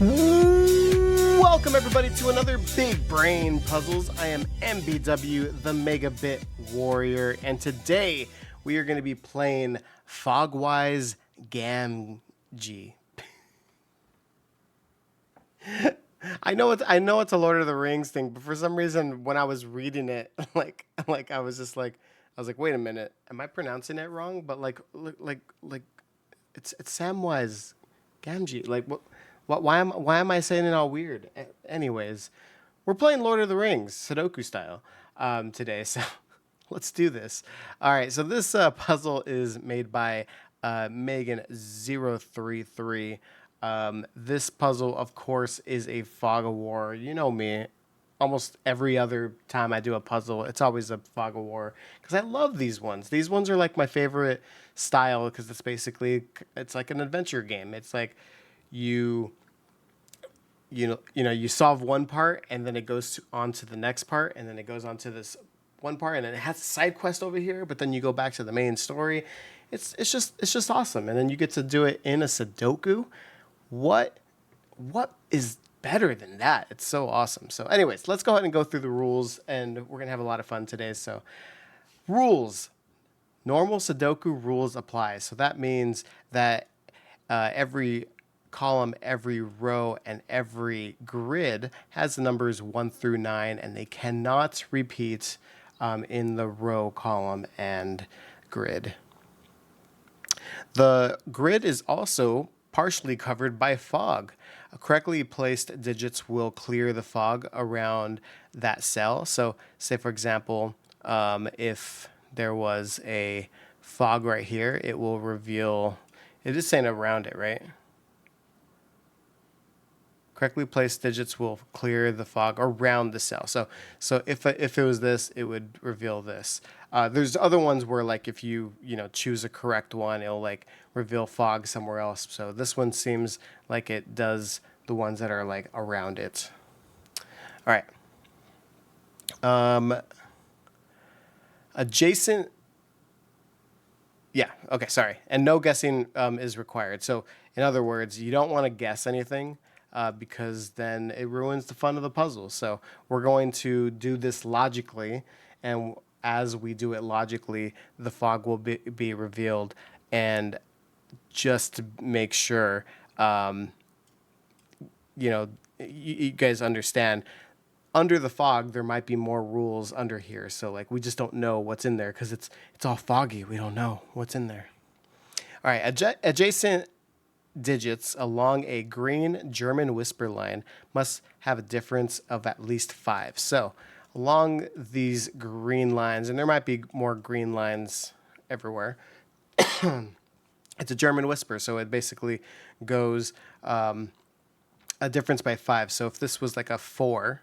Welcome everybody to another Big Brain Puzzles. I am MBW, the Megabit Warrior, and today we are going to be playing Fogwise Gamgee. I know it's a Lord of the Rings thing, but for some reason when I was reading it, I was like, wait a minute, am I pronouncing it wrong? But it's Samwise Gamgee. Like what? Why am I saying it all weird? Anyways, we're playing Lord of the Rings Sudoku style today, so let's do this. All right, so this puzzle is made by Megan033. This puzzle, of course, is a fog of war. You know me. Almost every other time I do a puzzle, it's always a fog of war because I love these ones. These ones are like my favorite style because it's like an adventure game. It's like you you solve one part and then it goes on to the next part and then it goes on to this one part and then it has a side quest over here, but then you go back to the main story. It's just awesome. And then you get to do it in a Sudoku. What is better than that? It's so awesome. So anyways, let's go ahead and go through the rules, and we're gonna have a lot of fun today. So rules. Normal Sudoku rules apply. So that means that every column, every row, and every grid has the numbers 1 through 9, and they cannot repeat in the row, column, and grid. The grid is also partially covered by fog. Correctly placed digits will clear the fog around that cell. So say, for example, if there was a fog right here, it will reveal, it is saying around it, right? Correctly placed digits will clear the fog around the cell. So if it was this, it would reveal this. There's other ones where like if you choose a correct one, it'll like reveal fog somewhere else. So this one seems like it does the ones that are like around it. All right. Adjacent. Yeah. Okay. Sorry. And no guessing is required. So in other words, you don't want to guess anything. Because then it ruins the fun of the puzzle. So we're going to do this logically, and as we do it logically, the fog will be revealed. And just to make sure, you guys understand, under the fog there might be more rules under here. So like we just don't know what's in there because it's all foggy. We don't know what's in there. All right, adjacent digits along a green German whisper line must have a difference of at least 5. So along these green lines, and there might be more green lines everywhere, it's a German whisper. So it basically goes a difference by 5. So if this was like a 4,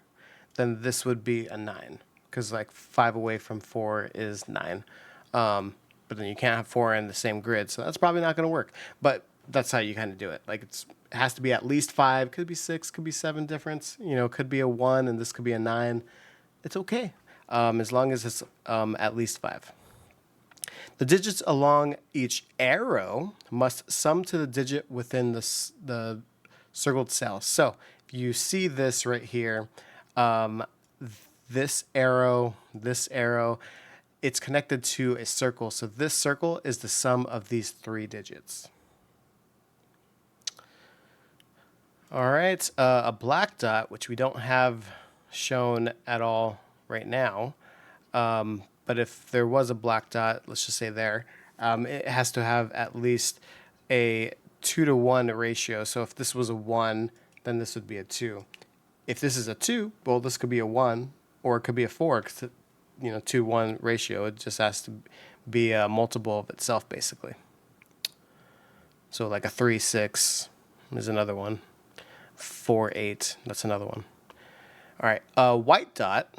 then this would be a 9 because like 5 away from 4 is 9. But then you can't have 4 in the same grid. So that's probably not going to work. But that's how you kind of do it. Like it has to be at least 5, could be 6, could be 7 difference. Could be a 1 and this could be a 9. It's okay, as long as it's at least 5. The digits along each arrow must sum to the digit within the circled cell. So if you see this right here, this arrow, it's connected to a circle. So this circle is the sum of these 3 digits. All right, a black dot, which we don't have shown at all right now, but if there was a black dot, let's just say there, it has to have at least a 2-to-1 ratio. So if this was a 1, then this would be a 2. If this is a 2, well, this could be a 1, or it could be a 4, because 2-1 ratio. It just has to be a multiple of itself, basically. So like a 3-6 is another one. 4-8, that's another one. All right, white dot,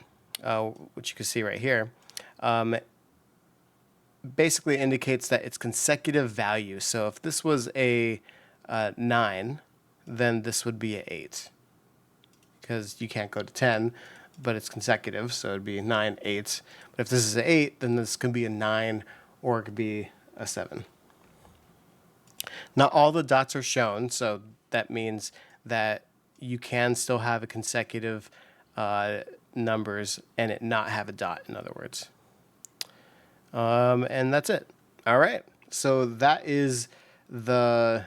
which you can see right here, basically indicates that it's consecutive value. So if this was a 9, then this would be an 8, because you can't go to 10, but it's consecutive, so it'd be 9, 8. But if this is an 8, then this could be a 9, or it could be a 7. Not all the dots are shown, so that means that you can still have a consecutive numbers and it not have a dot, in other words. And that's it. All right. So that is the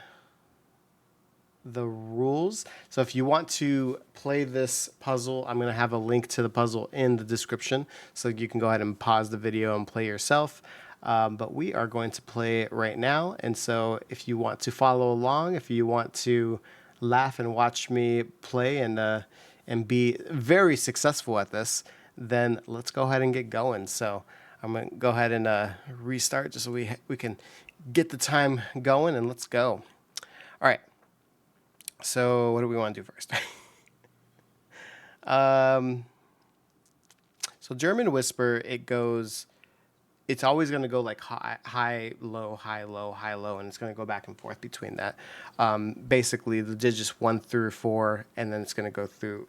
rules. So if you want to play this puzzle, I'm going to have a link to the puzzle in the description, so you can go ahead and pause the video and play yourself. But we are going to play it right now. And so if you want to follow along, if you want to laugh and watch me play and be very successful at this, then let's go ahead and get going. So I'm going to go ahead and restart just so we can get the time going, and let's go. All right. So what do we want to do first? So German Whisper, it's always going to go like high, low, high, low, high, low, and it's going to go back and forth between that. Basically, the digits 1 through 4, and then it's going to go through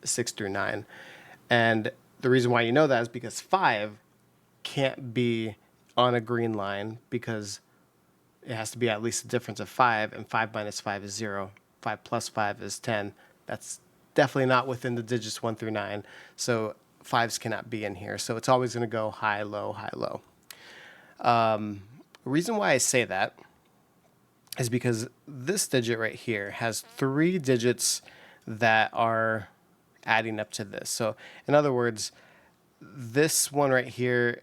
6 through 9. And the reason why you know that is because 5 can't be on a green line, because it has to be at least a difference of 5, and 5 minus 5 is 0. 5 plus 5 is 10. That's definitely not within the digits 1 through 9. So 5s cannot be in here. So it's always going to go high, low, high, low. The reason why I say that is because this digit right here has 3 digits that are adding up to this. So in other words, this one right here,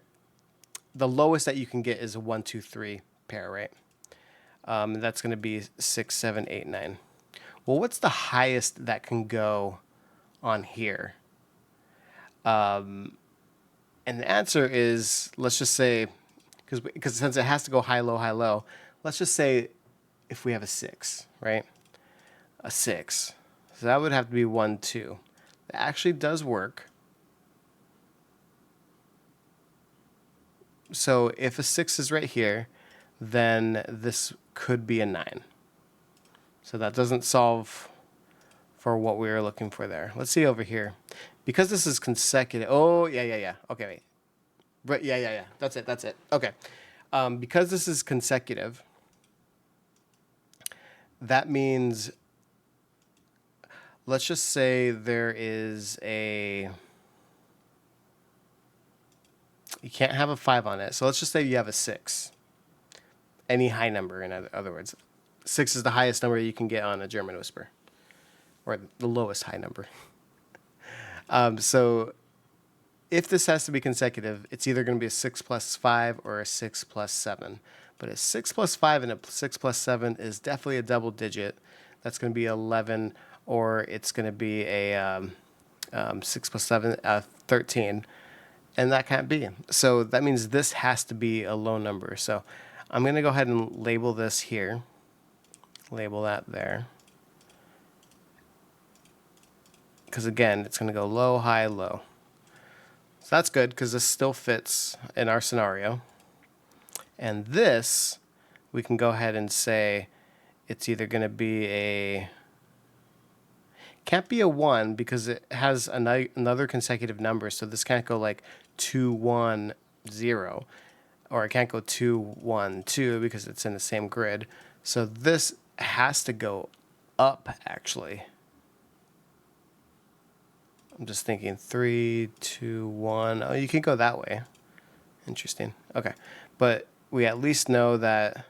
the lowest that you can get is a 1, 2, 3 pair, right? That's going to be 6, 7, 8, 9. Well, what's the highest that can go on here? And the answer is, let's just say, because since it has to go high, low, let's just say if we have a 6, right? A 6. So that would have to be 1, 2. That actually does work. So if a 6 is right here, then this could be a 9. So that doesn't solve for what we were looking for there. Let's see over here. Because this is consecutive. Oh, yeah. Okay, wait. But yeah. That's it. Okay. Because this is consecutive, that means, let's just say there is you can't have a 5 on it. So let's just say you have a 6. Any high number, in other words. 6 is the highest number you can get on a German Whisper, or the lowest high number. So if this has to be consecutive, it's either going to be a 6 plus 5 or a 6 plus 7. But a 6 plus 5 and a 6 plus 7 is definitely a double digit. That's going to be 11, or it's going to be a 6 plus 7, 13. And that can't be. So that means this has to be a low number. So I'm going to go ahead and label this here. Label that there. Because again, it's going to go low, high, low. So that's good, because this still fits in our scenario. And this, we can go ahead and say it's either going to be can't be a 1, because it has another consecutive number. So this can't go like 2, 1, 0. Or it can't go 2, 1, 2, because it's in the same grid. So this has to go up, actually. I'm just thinking 3, 2, 1. Oh, you can go that way. Interesting. Okay. But we at least know that it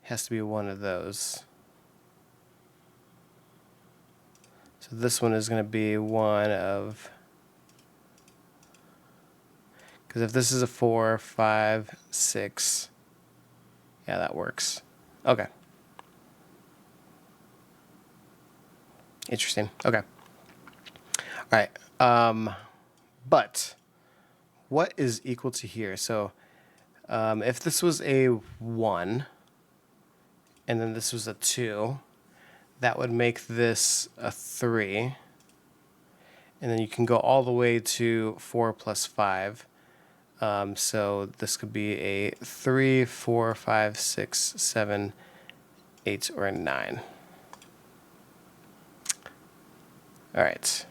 has to be one of those. So this one is going to be one of... Because if this is a 4, 5, 6... Yeah, that works. Okay. Interesting. Okay. All right. But what is equal to here? So if this was a 1 and then this was a 2, that would make this a 3. And then you can go all the way to 4 plus 5. So this could be a 3, 4, 5, 6, 7, 8, or a 9. All right.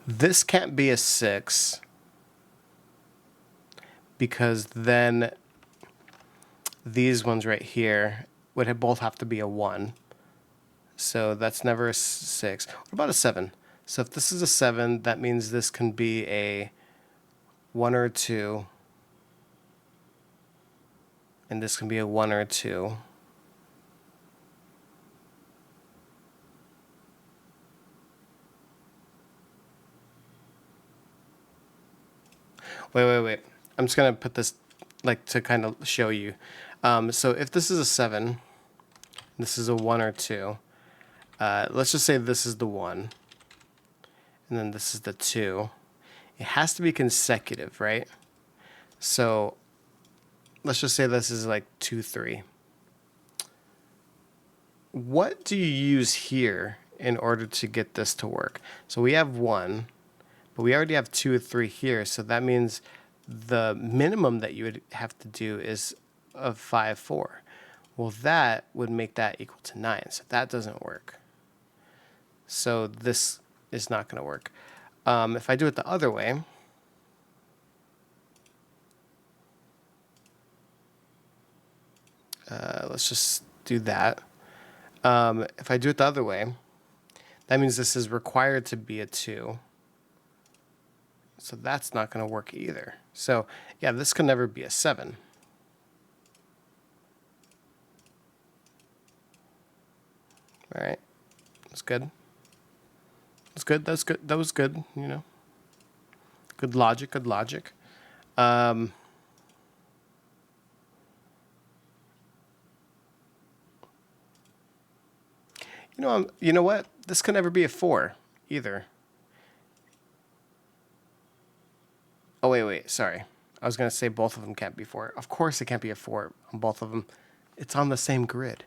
This can't be a 6 because then these ones right here would both have to be a 1. So that's never a 6. What about a 7? So if this is a 7, that means this can be a 1 or a 2. And this can be a 1 or a 2. Wait. I'm just going to put this like to kind of show you. So if this is a 7, this is a 1 or 2. Let's just say this is the 1. And then this is the 2. It has to be consecutive, right? So let's just say this is like 2, 3. What do you use here in order to get this to work? So we have 1, but we already have 2 or 3 here. So that means the minimum that you would have to do is of 5, 4. Well, that would make that equal to 9. So that doesn't work. So this is not going to work. If I do it the other way, let's just do that. If I do it the other way, that means this is required to be a 2. So that's not going to work either. So yeah, this can never be a 7. All right, that's good. That's good. That's good. That was good. You know, good logic. Good logic. You know, you know what? This can never be a 4 either. Oh wait. Sorry, I was gonna say both of them can't be 4. Of course, it can't be a 4 on both of them. It's on the same grid.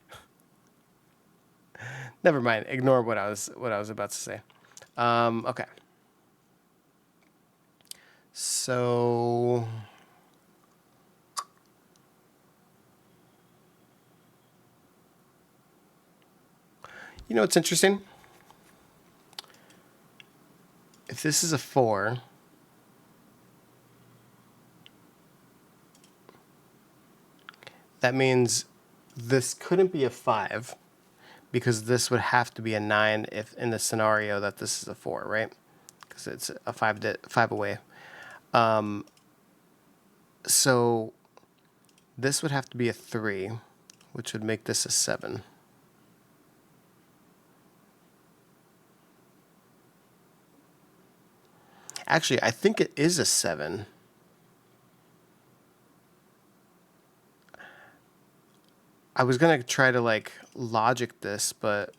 Never mind. Ignore what I was about to say. Okay. So you know what's interesting? If this is a 4, that means this couldn't be a 5 because this would have to be a 9 if in the scenario that this is a 4, right? Because it's a 5 away. So this would have to be a 3, which would make this a 7. Actually, I think it is a 7. I was going to try to like logic this, but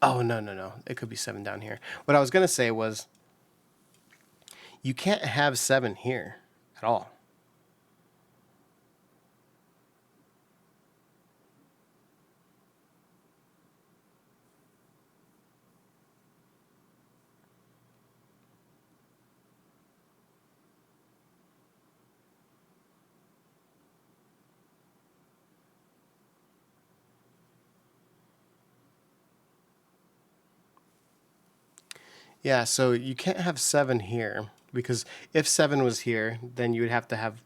oh, no. It could be 7 down here. What I was going to say was you can't have 7 here at all. Yeah, so you can't have 7 here because if 7 was here, then you would have to have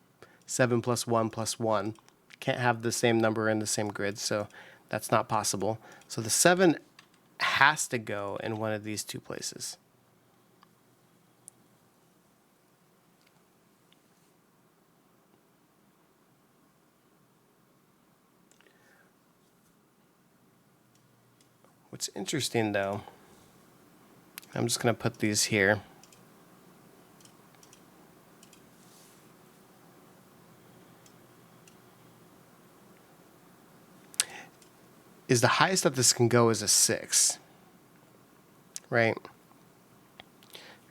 7 plus 1 plus 1. Can't have the same number in the same grid, so that's not possible. So the 7 has to go in one of these two places. What's interesting though, I'm just going to put these here. Is the highest that this can go is a 6, right?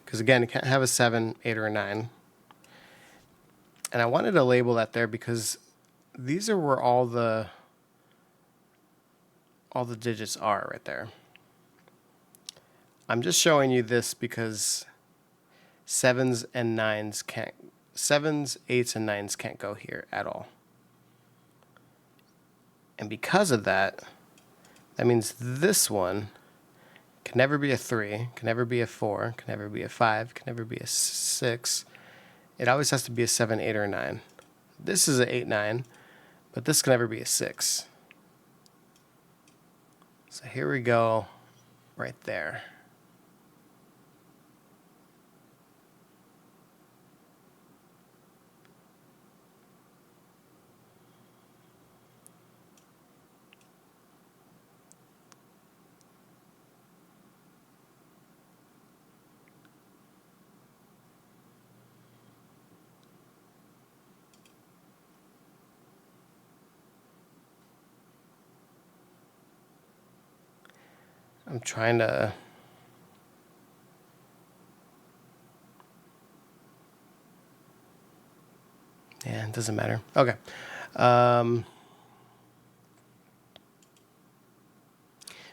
Because again, it can't have a 7, 8, or a 9. And I wanted to label that there because these are where all the digits are right there. I'm just showing you this because 7s and 9s can't, 7s, 8s, and 9s can't go here at all. And because of that, That means this one can never be a 3, can never be a 4, can never be a 5, can never be a 6. It always has to be a 7, 8, or 9. This is an 8, 9, but this can never be a 6. So here we go, right there. I'm trying to... Yeah, it doesn't matter. Okay.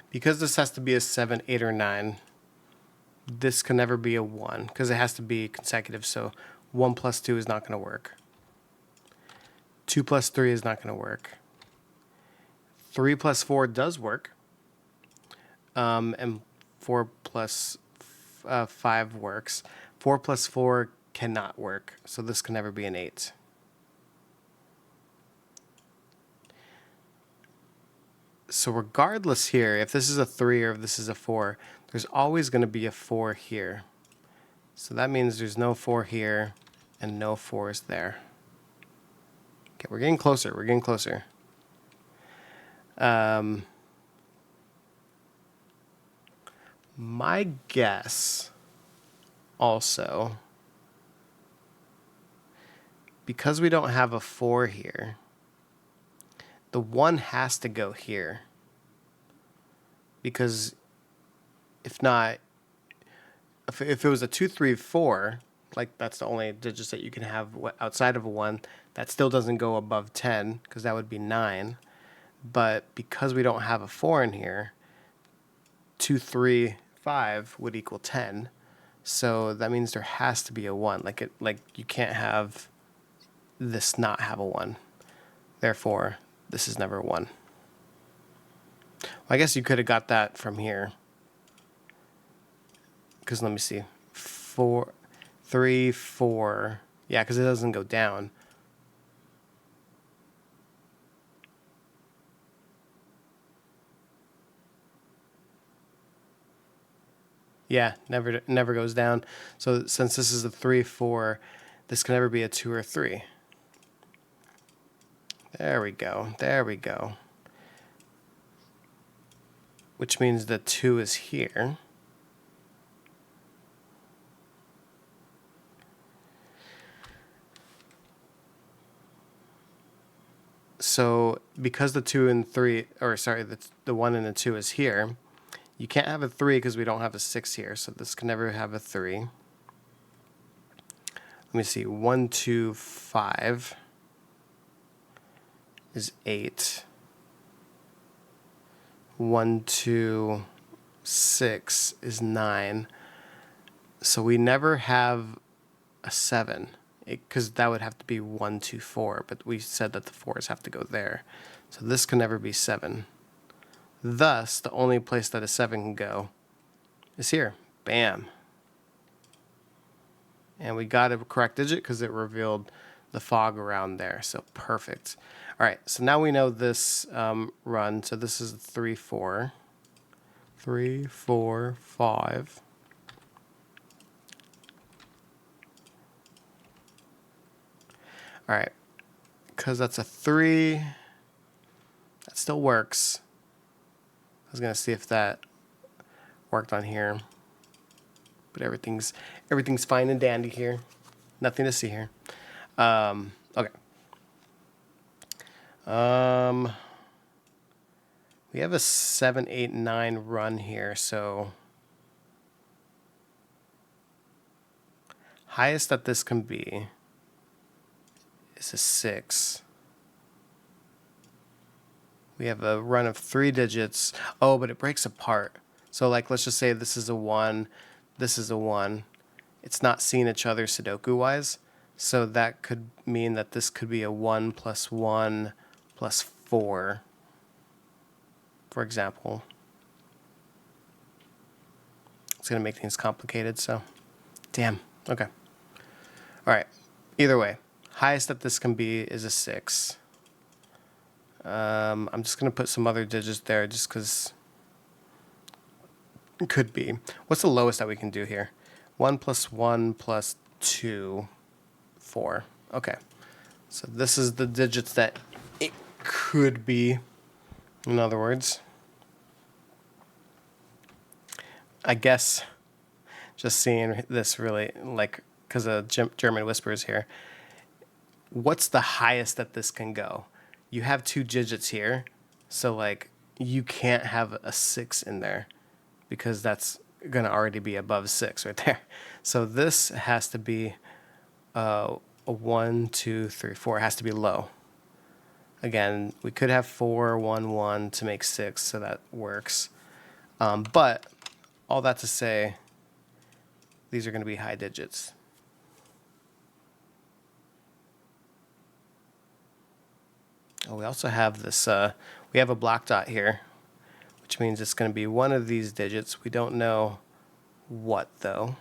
Because this has to be a 7, 8, or 9, this can never be a 1 because it has to be consecutive. So 1 plus 2 is not going to work. 2 plus 3 is not going to work. 3 plus 4 does work. And 4 plus 5 works. 4 plus 4 cannot work. So this can never be an 8. So regardless here, if this is a 3 or if this is a 4, there's always going to be a 4 here. So that means there's no 4 here and no 4s there. Okay, we're getting closer. We're getting closer. My guess also, because we don't have a 4 here, the 1 has to go here. Because if not, if it was a 2, 3, 4, like that's the only digits that you can have outside of a 1, that still doesn't go above 10 because that would be 9. But because we don't have a 4 in here, 2, 3, 5 would equal 10. So that means there has to be a 1. Like you can't have this not have a 1. Therefore, this is never 1. Well, I guess you could have got that from here. Because let me see. 4, 3, 4. Yeah, because it doesn't go down. Yeah, never goes down. So since this is a 3, 4, this can never be a 2 or 3. There we go. There we go. Which means the 2 is here. So because the 2 and 3, or sorry, the 1 and the 2 is here, you can't have a 3 because we don't have a 6 here. So this can never have a 3. Let me see. 1, 2, 5 is 8. 1, 2, 6 is 9. So we never have a 7. Because that would have to be 1, 2, 4. But we said that the 4s have to go there. So this can never be 7. Thus, the only place that a 7 can go is here. Bam. And we got a correct digit because it revealed the fog around there. So perfect. All right, so now we know this run. So this is 3, 4. 3, 4, 5. All right, because that's a 3. That still works. I was going to see if that worked on here. But everything's fine and dandy here. Nothing to see here. Okay. We have a 7, 8, 9 run here, so highest that this can be is a 6. We have a run of 3 digits. Oh, but it breaks apart. So like, let's just say this is a 1, this is a 1. It's not seeing each other Sudoku-wise. So that could mean that this could be a 1 plus 1 plus 4. for example. It's going to make things complicated, so damn. Okay. All right. Either way, highest that this can be is a 6. I'm just going to put some other digits there just because it could be. What's the lowest that we can do here? 1 plus 1 plus 2, 4. Okay. So this is the digits that it could be, in other words. I guess just seeing this really, like, because of German whispers here, what's the highest that this can go? You have 2 digits here, so like you can't have a 6 in there because that's going to already be above 6 right there. So this has to be a 1, 2, 3, 4. It has to be low. Again, we could have 4, 1, 1 to make 6, so that works. But all that to say, these are going to be high digits. Oh, we also have this, we have a black dot here, which means it's going to be one of these digits. We don't know what, though.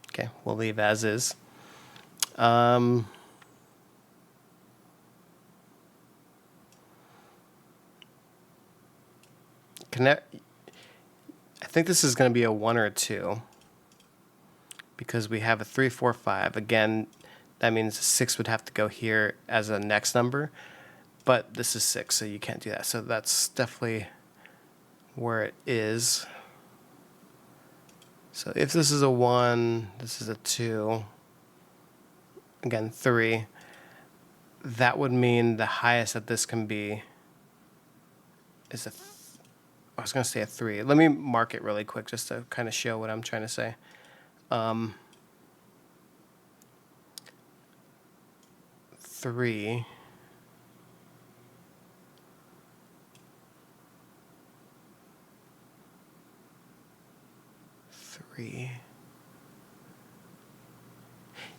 Okay, we'll leave as is. I think this is going to be a 1 or a 2 because we have a 3, 4, 5. Again, that means 6 would have to go here as a next number, but this is 6, so you can't do that. So that's definitely where it is. So if this is a 1, this is a 2, again 3, that would mean the highest that this can be is I was going to say a 3. Let me mark it really quick just to kind of show what I'm trying to say. 3.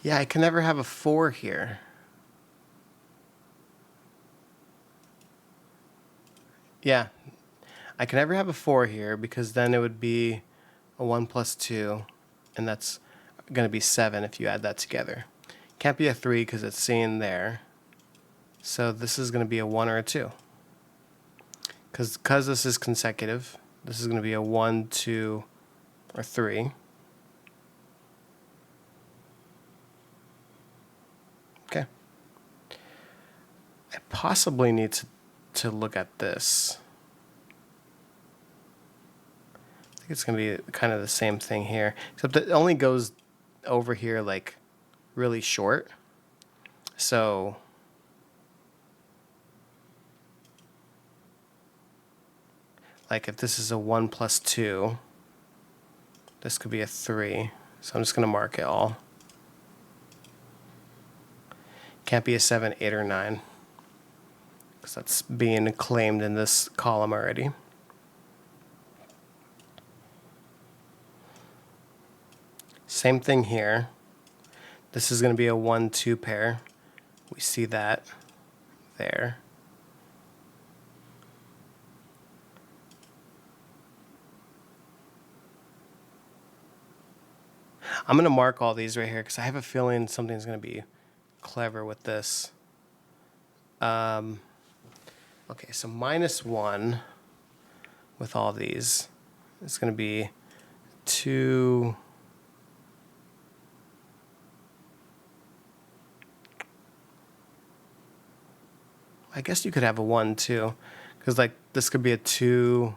Yeah, I can never have a 4 here. Yeah, I can never have a 4 here because then it would be a 1 plus 2, and that's going to be 7 if you add that together. Can't be a 3 because it's seen there. So this is going to be a 1 or a 2. Because this is consecutive, this is going to be a 1, 2, or 3. Okay. I possibly need to look at this. I think it's going to be kind of the same thing here, except it only goes over here like really short. So like if this is a 1 plus 2, this could be a 3. So I'm just going to mark it all. Can't be a 7, 8, or 9 because that's being claimed in this column already. Same thing here. This is going to be a 1, 2 pair. We see that there. I'm going to mark all these right here because I have a feeling something's going to be clever with this. Okay, so -1 with all these is going to be 2. I guess you could have a 1 too, because like this could be a 2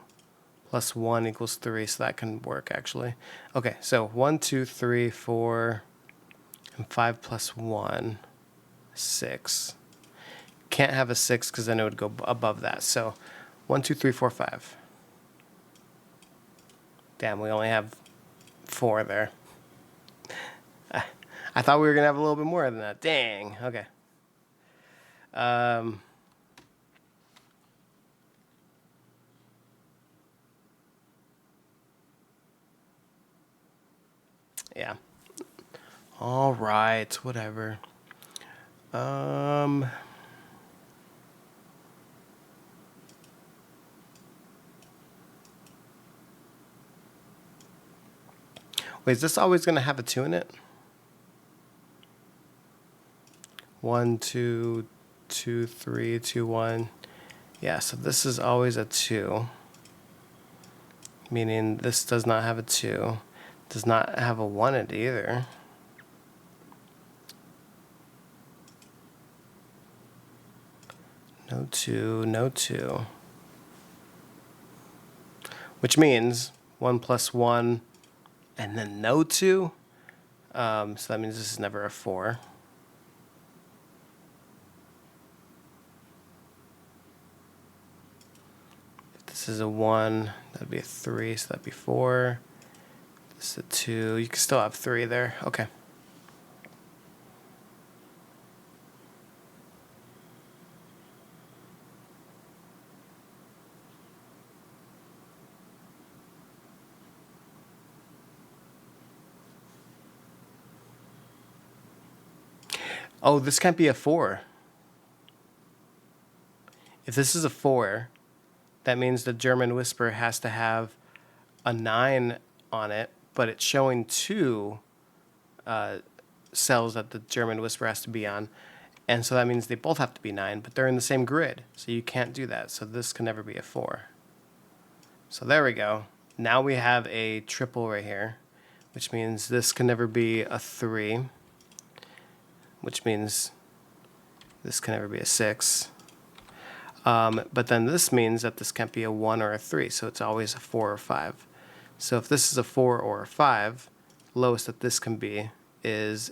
plus 1 equals 3, so that can work actually. Okay, so 1, 2, 3, 4, and 5 plus 1, 6. Can't have a 6 because then it would go above that. So 1, 2, 3, 4, 5. Damn, we only have 4 there. I thought we were going to have a little bit more than that. Dang, okay. Yeah. All right, whatever. Wait, is this always going to have a 2 in it? 1, 2, 2, 3, 2, 1. Yeah, so this is always a 2. Meaning this does not have a 2. Does not have a 1 in it either. No 2, no 2. Which means 1 plus 1 and then no 2. So that means this is never a 4. If this is a 1, that'd be a 3, so that'd be 4. This is a 2. You can still have 3 there. Okay. Oh, this can't be a 4. If this is a 4, that means the German Whisper has to have a 9 on it, but it's showing 2 cells that the German Whisper has to be on. And so that means they both have to be 9, but they're in the same grid. So you can't do that. So this can never be a 4. So there we go. Now we have a triple right here, which means this can never be a 3, which means this can never be a 6. But then this means that this can't be a 1 or a 3, so it's always a 4 or 5. So if this is a 4 or a 5, lowest that this can be is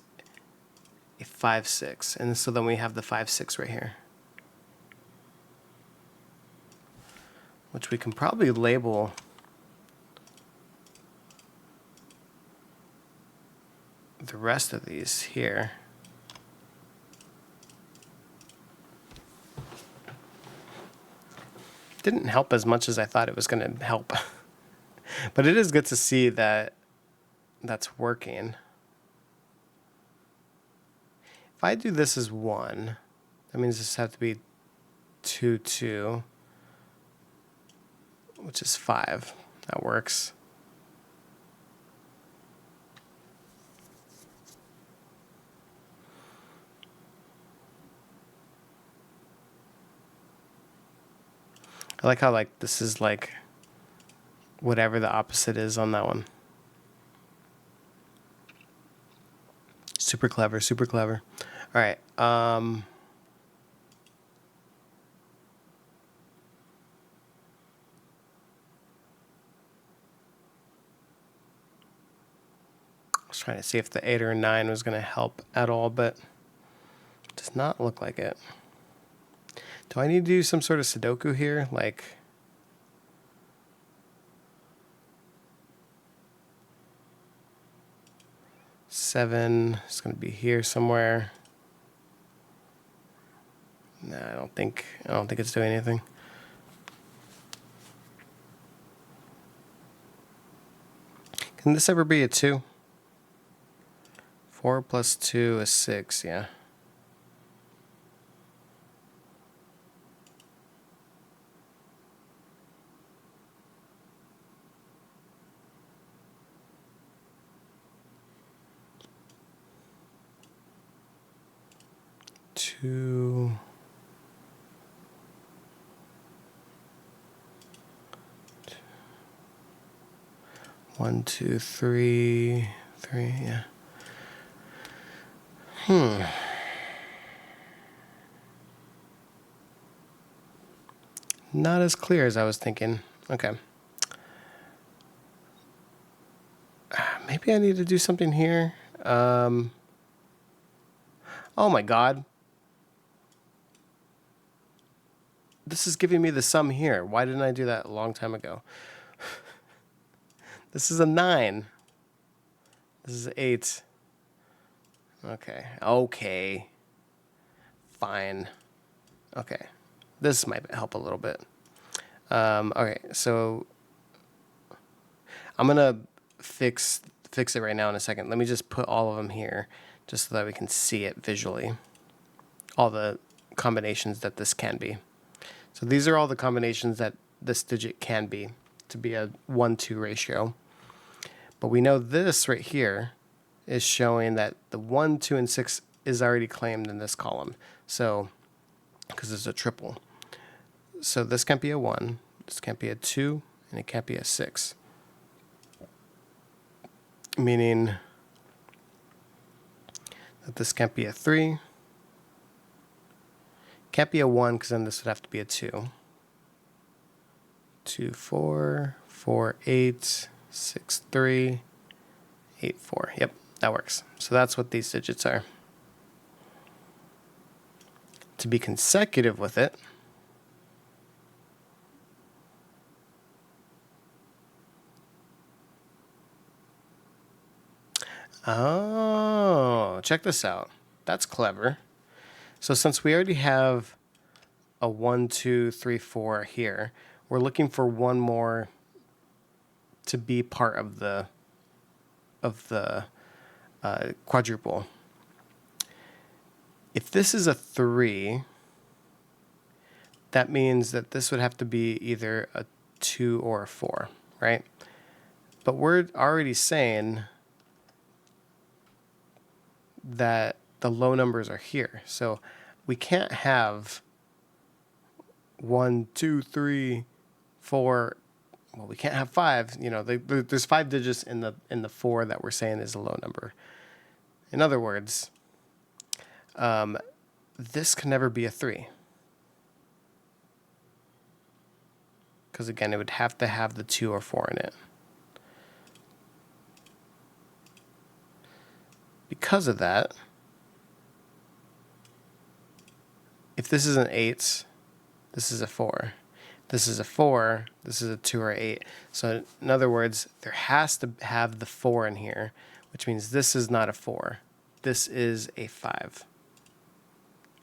a 5, 6. And so then we have the 5, 6 right here, which we can probably label the rest of these here. Didn't help as much as I thought it was going to help. But it is good to see that that's working. If I do this as 1, that means this has to be 2, 2, which is 5. That works. I like how this is whatever the opposite is on that one. Super clever, super clever. All right. I was trying to see if the 8 or 9 was going to help at all, but it does not look like it. Do I need to do some sort of Sudoku here? 7 is going to be here somewhere. Nah, I don't think it's doing anything. Can this ever be a 2? 4 plus 2 is 6, yeah. Two. 1, 2, 3, 3, yeah. Not as clear as I was thinking. Okay. Maybe I need to do something here. Oh my God. This is giving me the sum here. Why didn't I do that a long time ago? This is a 9. This is 8. Okay. Okay. Fine. Okay. This might help a little bit. Okay, so I'm gonna fix it right now in a second. Let me just put all of them here just so that we can see it visually. All the combinations that this can be. So these are all the combinations that this digit can be to be a 1-2 ratio. But we know this right here is showing that the 1, 2, and 6 is already claimed in this column. So, because it's a triple. So this can't be a 1, this can't be a 2, and it can't be a 6. Meaning that this can't be a 3. Can't be a 1 because then this would have to be a 2. 2, 4, 4, 8, 6, 3, 8, 4. Yep, that works. So that's what these digits are. To be consecutive with it, oh, check this out. That's clever. So since we already have a 1, 2, 3, 4 here, we're looking for one more to be part of the quadruple. If this is a 3, that means that this would have to be either a 2 or a 4, right? But we're already saying that the low numbers are here. So we can't have 1, 2, 3, 4. Well, we can't have 5. You know, there's 5 digits in the 4 that we're saying is a low number. In other words, this can never be a 3. Because again, it would have to have the 2 or 4 in it. Because of that, if this is an 8, this is a 4. This is a 4, this is a 2 or 8. So in other words, there has to have the 4 in here, which means this is not a 4. This is a 5.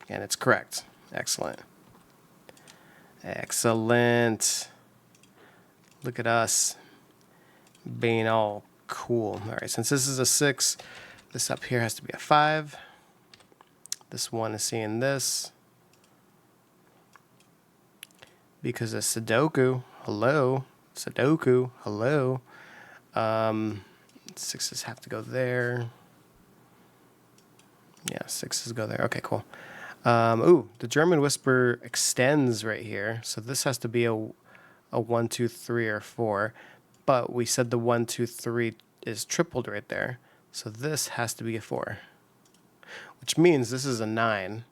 And it's correct. Excellent. Excellent. Look at us being all cool. All right, since this is a 6, this up here has to be a 5. This one is seeing this. Because of Sudoku, hello. Sudoku, hello. 6s have to go there. Yeah, 6s go there. Okay, cool. Ooh, the German whisper extends right here. So this has to be a 1, 2, 3, or 4. But we said the 1, 2, 3 is tripled right there. So this has to be a 4. Which means this is a 9.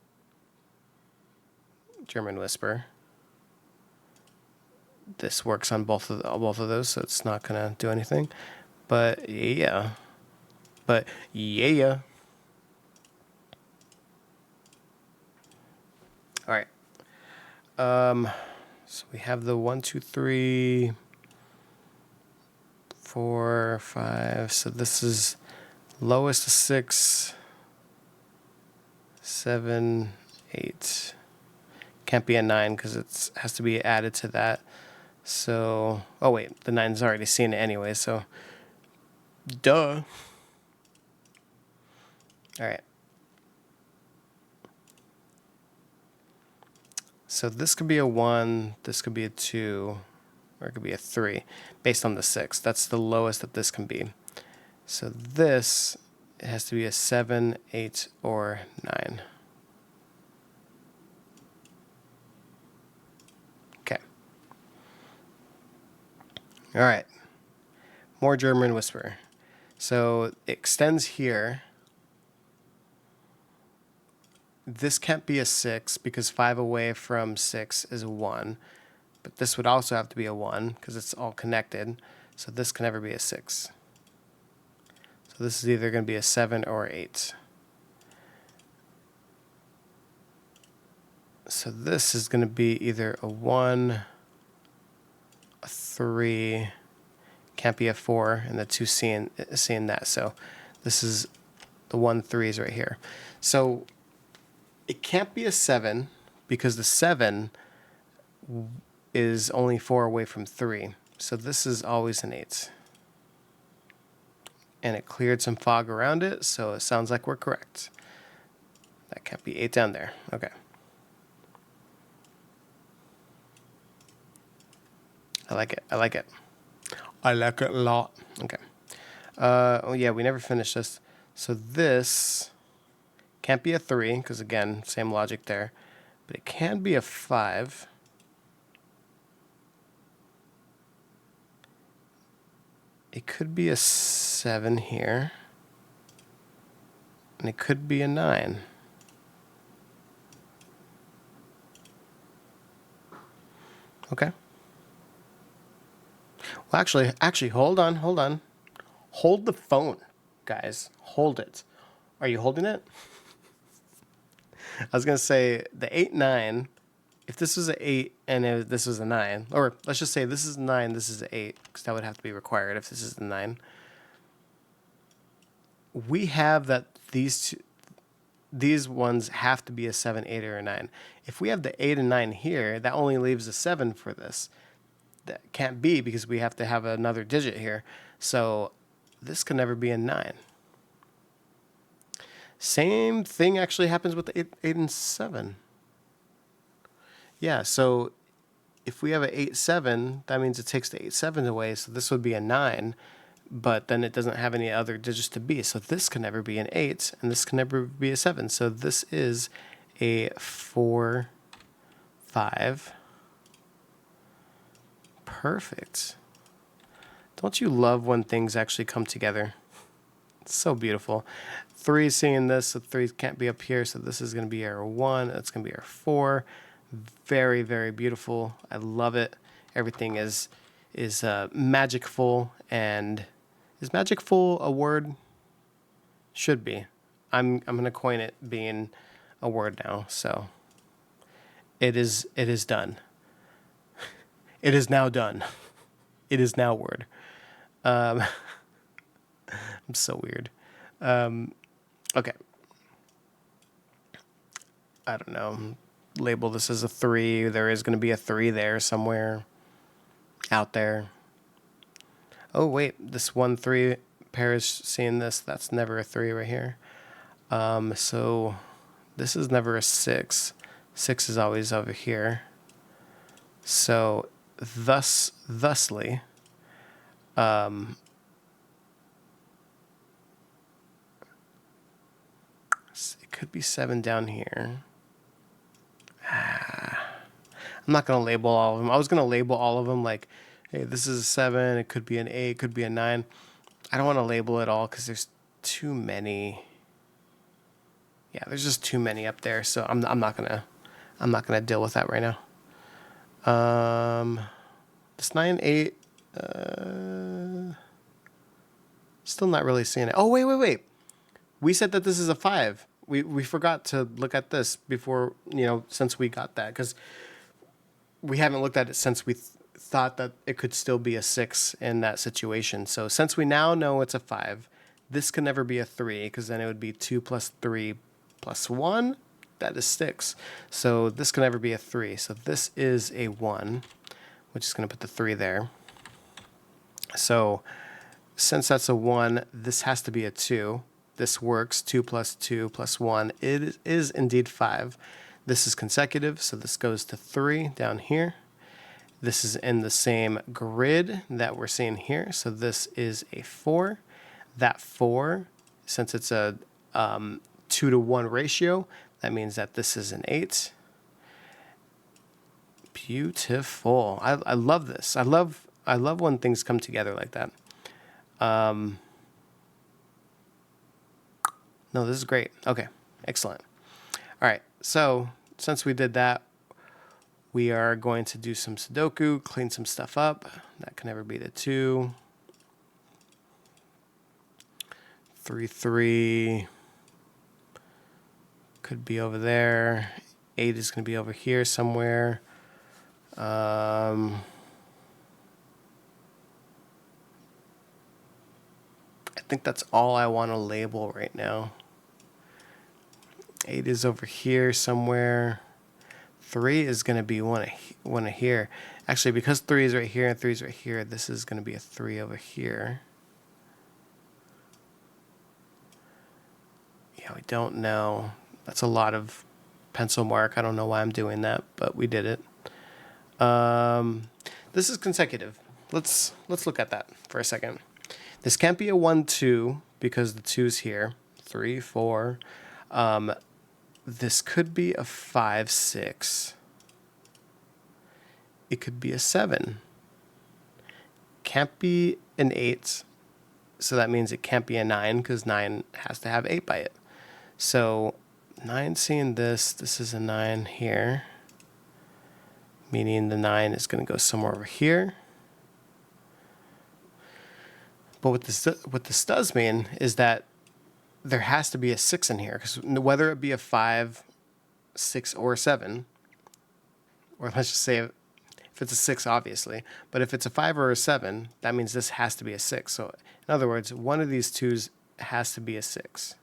German whisper. This works on both of those, so it's not gonna do anything. But yeah. But yeah. All right. So we have the 1, 2, 3, 4, 5. So this is lowest of 6, 7, 8. Can't be a 9 because it has to be added to that. So, oh wait, the 9's already seen it anyway, so duh. All right. So this could be a 1, this could be a 2, or it could be a 3, based on the 6. That's the lowest that this can be. So this, it has to be a 7, 8, or 9. Okay. All right. More German whisper. So it extends here. This can't be a 6 because 5 away from 6 is a 1. But this would also have to be a 1 because it's all connected. So this can never be a 6. So this is either going to be a 7 or 8. So this is going to be either a 1, a 3, can't be a 4, and the 2 seeing that. So this is the 1, 3s right here. So it can't be a 7 because the 7 is only 4 away from 3. So this is always an 8. And it cleared some fog around it, so it sounds like we're correct. That can't be 8 down there. Okay. I like it. I like it. I like it a lot. Okay. Oh yeah, we never finished this. So this can't be a 3, because again, same logic there. But it can be a 5. It could be a 7 here. And it could be a 9. Okay. Well, actually, hold on. Hold the phone, guys. Hold it. Are you holding it? I was going to say the 8, 9. If this was an 8 and this was a 9, or let's just say this is a 9, this is an 8, because that would have to be required if this is the 9. We have that these ones have to be a 7, 8, or a 9. If we have the 8 and 9 here, that only leaves a 7 for this. That can't be, because we have to have another digit here. So this can never be a 9. Same thing actually happens with the 8 and 7. Yeah, so if we have an 8, 7, that means it takes the 8, 7 away, so this would be a 9, but then it doesn't have any other digits to be. So this can never be an 8, and this can never be a 7. So this is a 4, 5. Perfect. Don't you love when things actually come together? It's so beautiful. 3 is seeing this, so 3 can't be up here, so this is going to be our 1. That's going to be our 4. Very, very beautiful. I love it. Everything is magicful. And is magicful a word? Should be. I'm gonna coin it being a word now. So it is done. It is now done. It is now word. I'm so weird. Okay. I don't know. Label this as a 3. There is going to be a 3 there somewhere out there. Oh, wait. This 1, 3 pair is seeing this. That's never a 3 right here. So this is never a 6. 6 is always over here. So thusly, it could be 7 down here. I'm not going to label all of them. I was going to label all of them like, hey, this is a 7. It could be an 8. It could be a 9. I don't want to label it all because there's too many. Yeah, there's just too many up there. So I'm not gonna deal with that right now. This 9, 8. Still not really seeing it. Oh, wait. We said that this is a 5. We forgot to look at this before, since we got that, because we haven't looked at it since we thought that it could still be a 6 in that situation. So since we now know it's a 5, this can never be a 3, because then it would be 2 plus 3 plus 1. That is 6. So this can never be a 3. So this is a 1, which is going to put the 3 there. So since that's a 1, this has to be a 2. This works. 2 plus 2 plus 1. It is indeed 5. This is consecutive, so this goes to 3 down here. This is in the same grid that we're seeing here, so this is a 4. That 4, since it's a 2 to 1 ratio, that means that this is an 8. Beautiful. I love this. I love when things come together like that. No, this is great. Okay, excellent. All right, so since we did that, we are going to do some Sudoku, clean some stuff up. That can never be the 2. 3, 3. Could be over there. 8 is going to be over here somewhere. I think that's all I want to label right now. 8 is over here somewhere. 3 is going to be one of here. Actually, because 3 is right here and 3 is right here, this is going to be a 3 over here. Yeah, we don't know. That's a lot of pencil mark. I don't know why I'm doing that, but we did it. This is consecutive. Let's look at that for a second. This can't be a 1, 2 because the 2's here. 3, 4. This could be a 5, 6. It could be a 7. Can't be an 8. So that means it can't be a 9 because 9 has to have 8 by it. So 9 seeing this, this is a 9 here. Meaning the 9 is going to go somewhere over here. But what this does mean is that there has to be a 6 in here, because whether it be a 5, 6, or a 7, or let's just say if it's a 6, obviously, but if it's a 5 or a 7, that means this has to be a 6. So in other words, one of these 2's has to be a 6,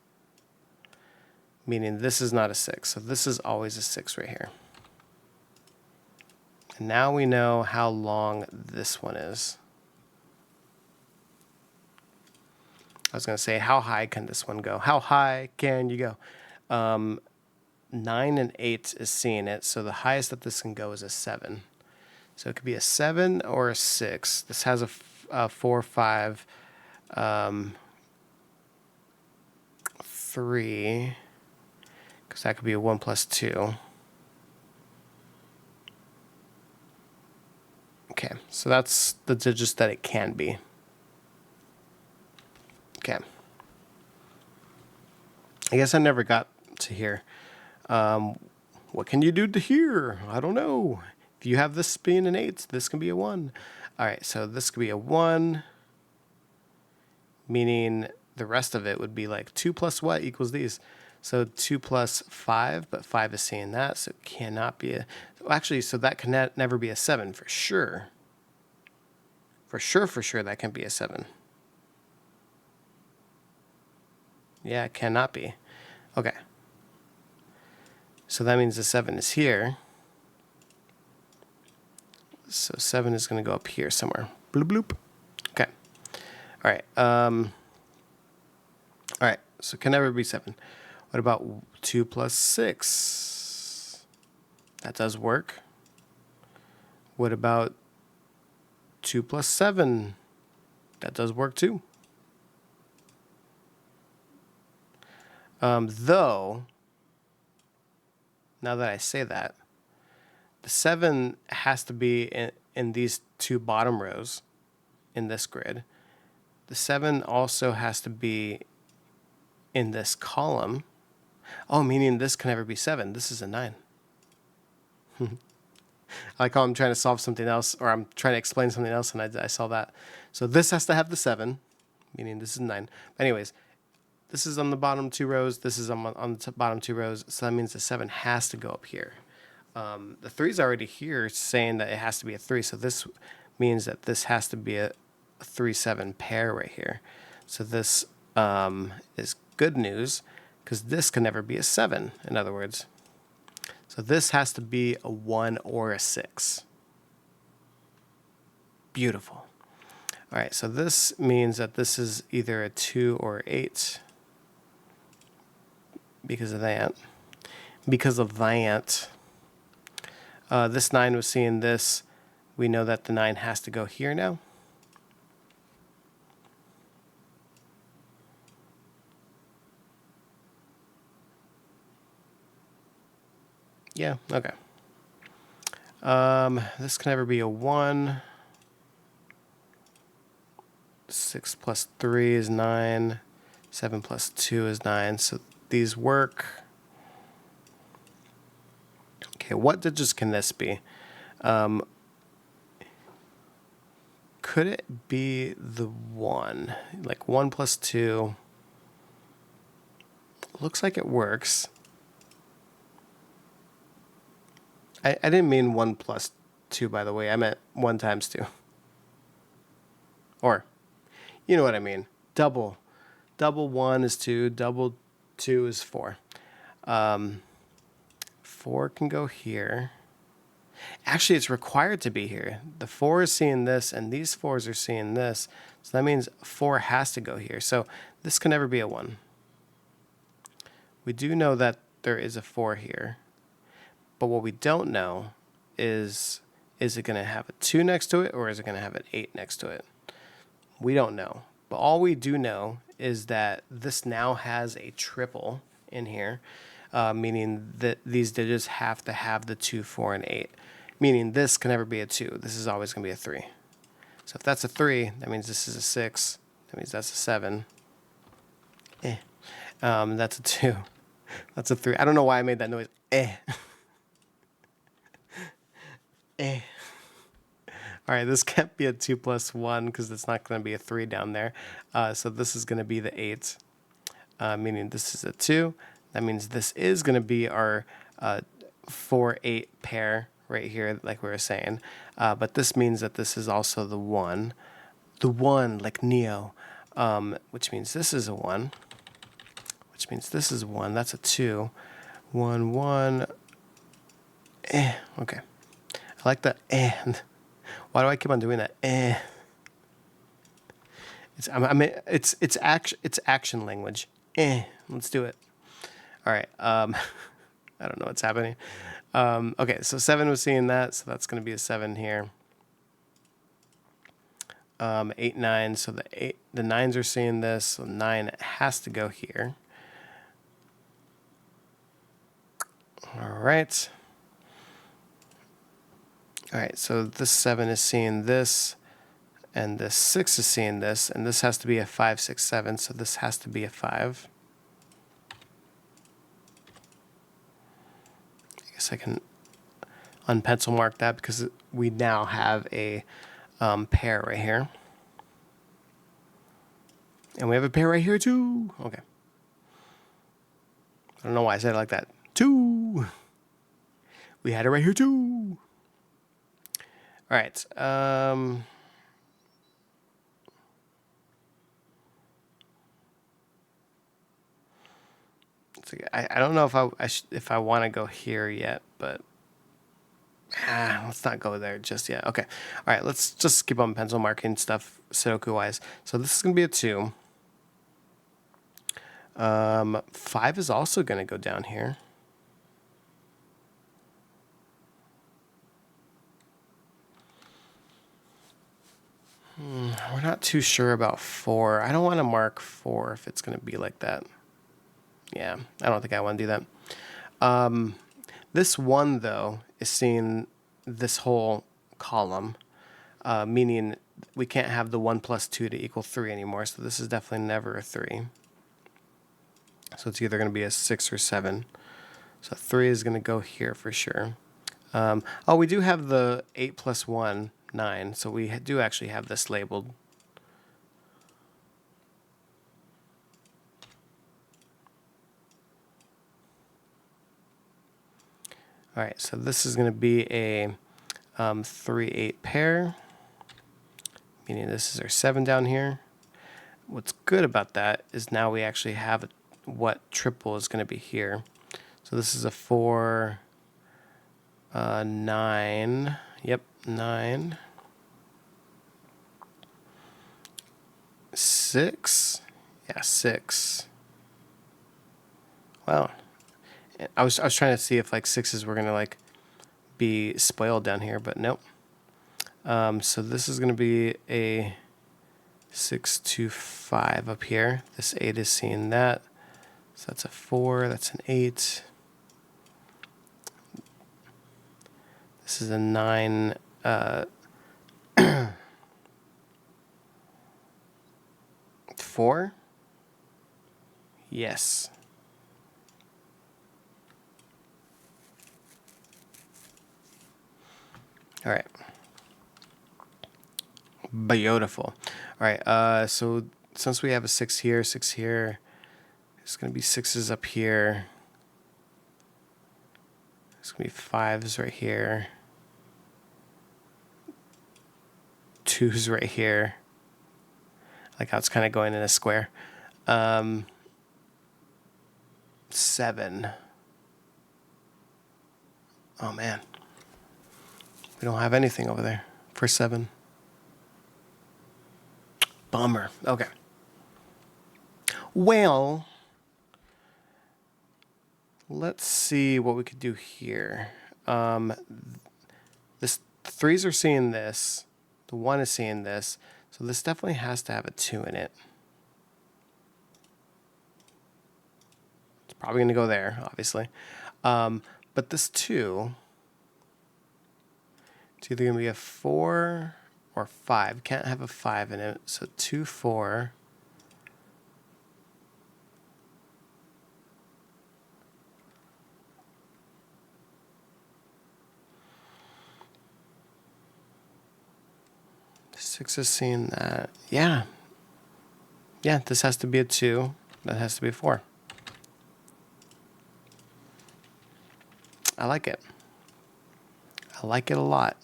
meaning this is not a 6. So this is always a 6 right here. And now we know how long this one is. I was going to say, how high can this one go? How high can you go? 9 and 8 is seeing it, so the highest that this can go is a 7. So it could be a 7 or a 6. This has a 4, 5, 3, because that could be a 1 plus 2. Okay, so that's the digits that it can be. Okay. I guess I never got to here. What can you do to here? I don't know. If you have this being an 8, this can be a 1. All right, so this could be a 1, meaning the rest of it would be like 2 plus what equals these? So 2 plus 5, but 5 is seeing that, so it cannot be a... Actually, so that can never be a 7 for sure. For sure, that can be a 7. Yeah, it cannot be. Okay. So that means the 7 is here. So 7 is going to go up here somewhere. Bloop, bloop. Okay. All right. All right. So it can never be 7. What about 2 plus 6? That does work. What about 2 plus 7? That does work too. Though, now that I say that, the 7 has to be in these 2 bottom rows in this grid. The 7 also has to be in this column. Oh, meaning this can never be 7. This is a 9. I like how I'm trying to solve something else, or I'm trying to explain something else, and I saw that. So this has to have the 7, meaning this is 9. But anyways, this is on the bottom 2 rows. This is on the bottom 2 rows. So that means the 7 has to go up here. The 3 is already here saying that it has to be a 3. So this means that this has to be a 3-7 pair right here. So this is good news because this can never be a 7, in other words. So this has to be a 1 or a 6. Beautiful. All right, so this means that this is either a 2 or 8 because of that. Because of that. This 9 was seeing this. We know that the 9 has to go here now. Yeah, okay. This can never be a 1. 6 plus 3 is 9. 7 plus 2 is 9. So these work. Okay, what digits can this be? Could it be the 1? Like 1 plus 2. Looks like it works. I didn't mean 1 plus 2, by the way. I meant 1 times 2. Or, you know what I mean. Double 1 is 2. Double 2 is 4. 4 can go here. Actually, it's required to be here. The 4 is seeing this, and these 4s are seeing this. So that means 4 has to go here. So this can never be a 1. We do know that there is a 4 here. But what we don't know is it going to have a 2 next to it, or is it going to have an 8 next to it? We don't know. But all we do know is that this now has a triple in here, meaning that these digits have to have the 2, 4, and 8. Meaning this can never be a 2. This is always going to be a 3. So if that's a 3, that means this is a 6. That means that's a 7. That's a 2. That's a 3. I don't know why I made that noise. All right, this can't be a 2 plus 1 because it's not going to be a 3 down there. So this is going to be the 8, meaning this is a 2. That means this is going to be our 4, 8 pair right here, like we were saying. But this means that this is also the 1. The 1, like Neo, which means this is a 1. Which means this is 1. That's a 2. 1, 1. Okay. I like that. Why do I keep on doing that? It's action language. Let's do it. All right. I don't know what's happening. Okay, so 7 was seeing that, so that's going to be a 7 here. 8, 9. So the 9s are seeing this, so 9 has to go here. All right. All right, so this 7 is seeing this, and this 6 is seeing this, and this has to be a 5, 6, 7, so this has to be a 5. I guess I can unpencil mark that because we now have a pair right here. And we have a pair right here too. Okay. I don't know why I said it like that. 2. We had it right here too. All right. I don't know if I want to go here yet, but let's not go there just yet. Okay. All right. Let's just keep on pencil marking stuff Sudoku wise. So this is going to be a 2. 5 is also going to go down here. We're not too sure about 4. I don't want to mark 4 if it's going to be like that. Yeah, I don't think I want to do that. This 1, though, is seeing this whole column, meaning we can't have the 1 plus 2 to equal 3 anymore, so this is definitely never a 3. So it's either going to be a 6 or 7. So 3 is going to go here for sure. Oh, we do have the 8 plus 1, 9, so we do actually have this labeled. All right, so this is going to be a 3, 8 pair, meaning this is our 7 down here. What's good about that is now we actually have what triple is going to be here. So this is a 4, 9. Yep, 9. 6. Yeah, 6. Wow. I was trying to see if like 6s were gonna like be spoiled down here, but nope. So this is gonna be a 6, 2, 5 up here. This 8 is seeing that. So that's a 4. That's an 8. This is a 9. 4. Yes. All right. Beautiful. All right. So since we have a 6 here, 6 here, there's going to be 6s up here. There's going to be 5s right here. 2s right here. Like how it's kind of going in a square. 7. Oh man. We don't have anything over there for 7. Bummer. Okay. Well, let's see what we could do here. This 3s are seeing this. The 1 is seeing this. So this definitely has to have a 2 in it. It's probably going to go there, obviously. But this 2, it's either going to be a 4 or 5. Can't have a 5 in it. So 2, 4. Six is seeing that. Yeah. Yeah, this has to be a 2. That has to be a 4. I like it. I like it a lot.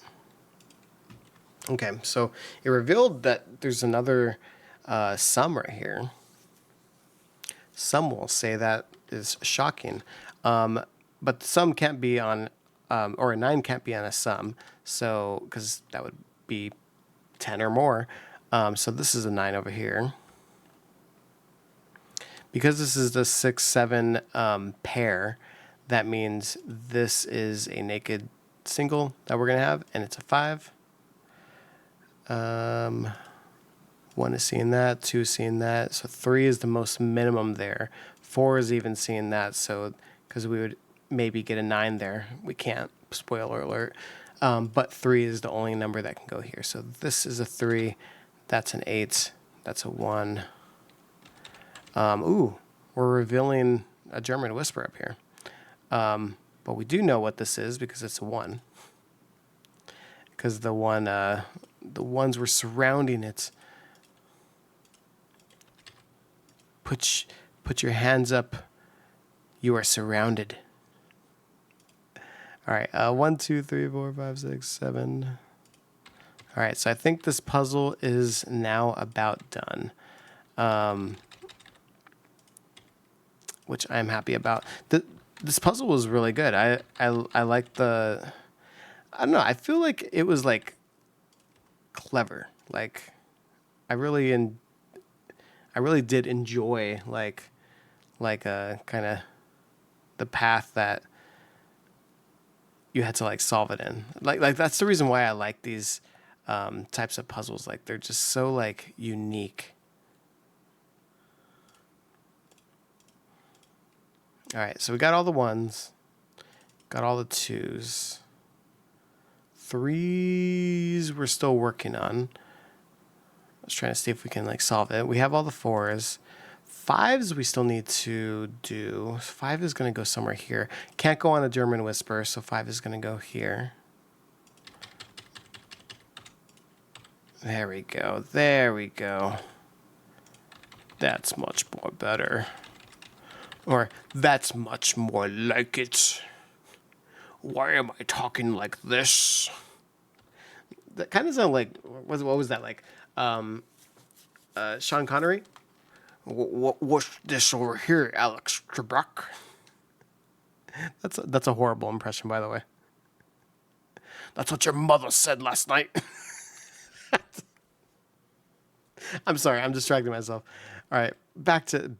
Okay, so it revealed that there's another sum right here. Some will say that is shocking. But the sum can't be on, or a 9 can't be on a sum. So, because that would be 10 or more. So this is a 9 over here. Because this is the 6, 7 pair, that means this is a naked single that we're going to have, and it's a 5. 1 is seeing that, 2 is seeing that, so 3 is the most minimum there. 4 is even seeing that, so because we would maybe get a 9 there. We can't, spoiler alert. But 3 is the only number that can go here. So this is a 3, that's an 8, that's a 1. Ooh, we're revealing a German whisper up here. But we do know what this is because it's a 1. Because the ones were surrounding it. Put your hands up. You are surrounded. All right, 1, 2, 3, 4, 5, 6, 7. All right, so I think this puzzle is now about done. Which I'm happy about. This puzzle was really good. I like the, I don't know, I feel like it was like clever. Like I really did enjoy like a kind of the path that you had to like solve it in. Like that's the reason why I like these types of puzzles. Like they're just so like unique. All right, so we got all the 1s, got all the 2s. 3s we're still working on. I was trying to see if we can like solve it. We have all the 4s. 5s we still need to do. 5 is going to go somewhere here. Can't go on a German whisper, so 5 is going to go here. There we go. There we go. That's much more better. Or, that's much more like it. Why am I talking like this? That kind of sounded like, what was that like? Sean Connery? What's this over here, Alex Trebek? That's a horrible impression, by the way. That's what your mother said last night. I'm sorry, I'm distracting myself. All right, back to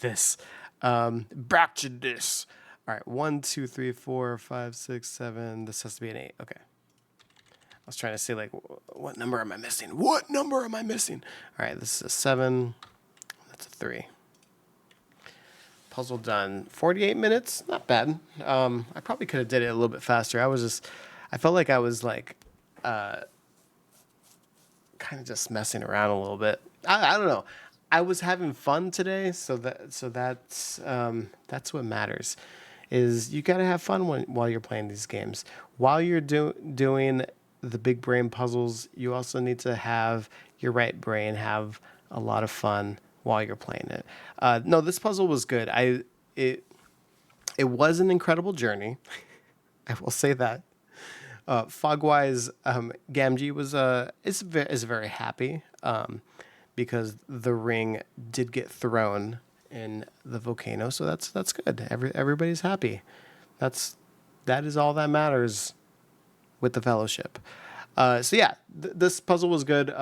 this. Back to this. All right, 1, 2, 3, 4, 5, 6, 7. This has to be an 8. Okay. I was trying to say like, what number am I missing? What number am I missing? All right, this is a 7. That's a 3. Puzzle done. 48 minutes, not bad. I probably could have did it a little bit faster. I felt like I was like, kind of just messing around a little bit. I don't know. I was having fun today, so that's what matters. Is you gotta have fun while you're playing these games. While you're doing the big brain puzzles, you also need to have your right brain have a lot of fun while you're playing it. No, this puzzle was good. It was an incredible journey. I will say that. Fogwise Gamgee is very happy because the ring did get thrown in the volcano, so that's good. Everybody's happy. That is all that matters with the fellowship. So yeah, this puzzle was good.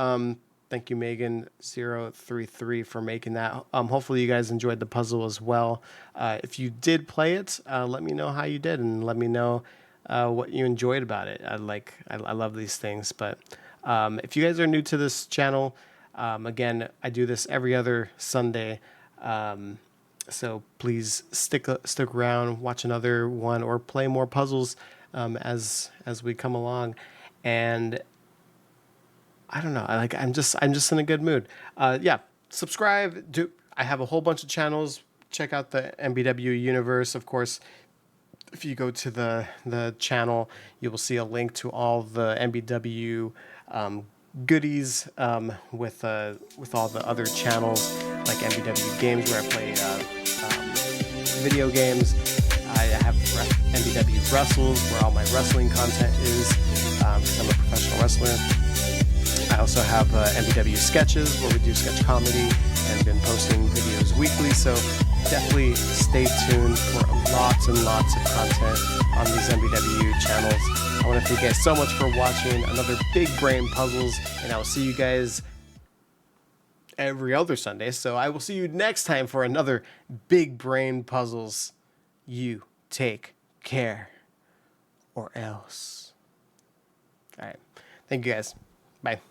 Thank you, Megan033, for making that. Hopefully you guys enjoyed the puzzle as well. If you did play it, let me know how you did, and let me know what you enjoyed about it. I love these things, but If you guys are new to this channel, again, I do this every other Sunday. So please stick around, watch another one, or play more puzzles as we come along. And I don't know, I'm just in a good mood. Yeah, subscribe. I have a whole bunch of channels. Check out the MBW universe, of course. If you go to the channel, you will see a link to all the MBW goodies with all the other channels like MBW Games, where I play video games. I have MBW Wrestles, where all my wrestling content is, because I'm a professional wrestler. I also have MBW Sketches, where we do sketch comedy, and been posting videos weekly. So definitely stay tuned for lots and lots of content on these MBW channels. I want to thank you guys so much for watching another Big Brain Puzzles, and I will see you guys every other Sunday. So I will see you next time for another Big Brain Puzzles. You take care, or else. All right. Thank you guys. Bye.